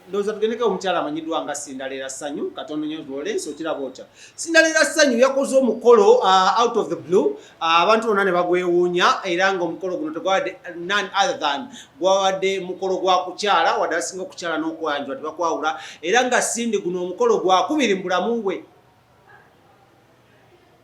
ndoza tugendeke omukyala amanyiddwa nga Sindalera Ssanyu katono nnyo Lawrence okiraba otya. Sindalera Ssanyu yakoze omukolo out of the blue, abantu bonna ne bagwewuunya era ng'omukolo guno tegwawadde none other than gwawadde mukolo gwa kukyala wadde asinga okukyala n'okwanjula tebakwawula era nga Sindi guno omukolo gwakubiri mu bulamu bwe.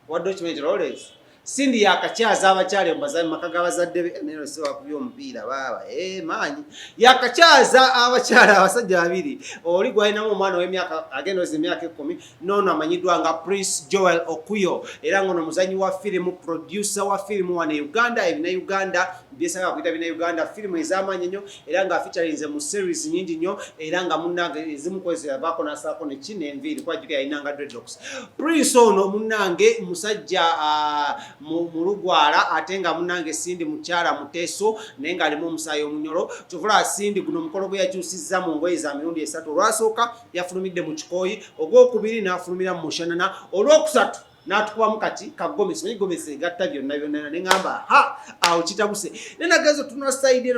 Wadde okimanyi Lawrence Sindi yakakyaza abakyala mu maka g'abazadde be nero se wakubye omupiira baba maanyi yakakyaza abakyala abasajja babiri oli gwalinamu omwana w'emyaka agendoza emyaka 10 nono amanyiddwa nga Prince Joel Okuyo era ngono muzanyi wa firimu producer wa firimu wane Uganda ebina Uganda byesanga kuyita bina Uganda firimu ez'amaanyi nnyo era nga featurinze mu series nyingi nnyo era nga munnange ezimu kwezera bako nasaako ne kine enviiri kwa juli ayinanga dreadlocks. Prince ono munnange musajja mulugwala ate nga munnange Sindi mukyala muteeso naye nga alimu omusaayi omunyolo kyovula Sindi guno omukolo gwe yakyusizza mu ngoye za mirundi 3 olwasooka yafulumidde mu kikoyi ogwokubiri n'afulumira mu mushanana olwokusatu n'atukubamu kati kagomesi naye gomesi egatta byonna byonna ne ngamba awo kitabuse ne nagezo tunula sayidi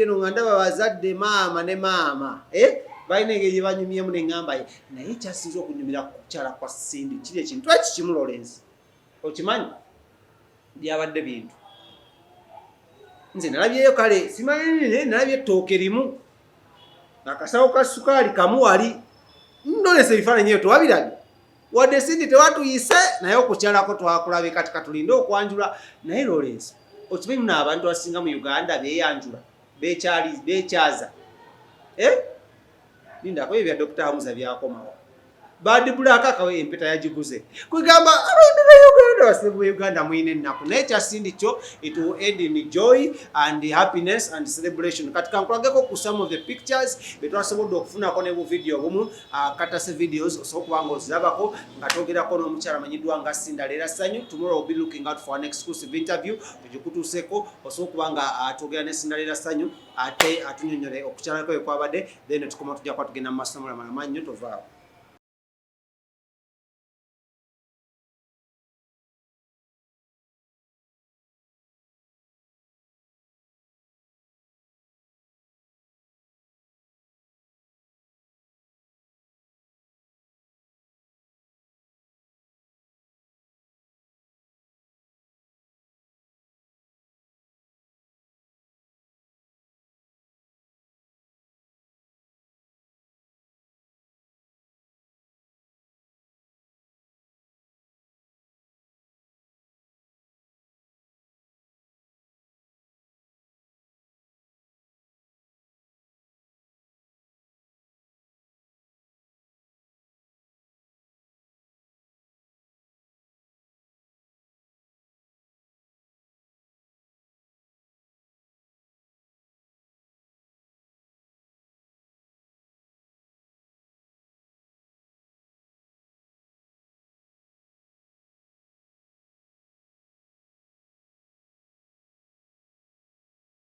eno nga ndaba bazadde maama ne maama balina engeri banyumyemu ne ngamba naye kyasinza okunyumira ku kukyala kwa Sindi kiri ekintu ekikimu Lawrence okimanyi byabadde bintu nze nalabyeyo kale simanyi nalabye ettooke limu akasawo ka sukaali kamu wali ndolesa ebifaananyi eyo tewabirabye wadde Sindi tewatuyise naye okukyalako twakulabe kati katulinde okwanjula naye Lawrence okimanyi muno abantu abasinga mu Uganda beyanjula bekyaza lindako ebyo bya Dr. Hamuza byakomawo Bad Black akawe empeta yagiguze kugamba abantu ba Uganda basebu Uganda mwine ennaku naye kya Sindi kyo it will end in joy and happiness and celebration katika nkulageko ku some of the pictures betwasobodde okufunako ne bu video bumu katase videos osokubanga ozirabako nga twogerako n'omukyala amanyiddwa nga Sindalera Ssanyu. Tomorrow we'll be looking out for an exclusive interview tugikutuuseko osokubanga twogera ne Sindalera Ssanyu ate atunyonyole okukyalako ekwabadde then tukoma tujja kwa tugenda mu masomo amanyi nnyo tovaawo.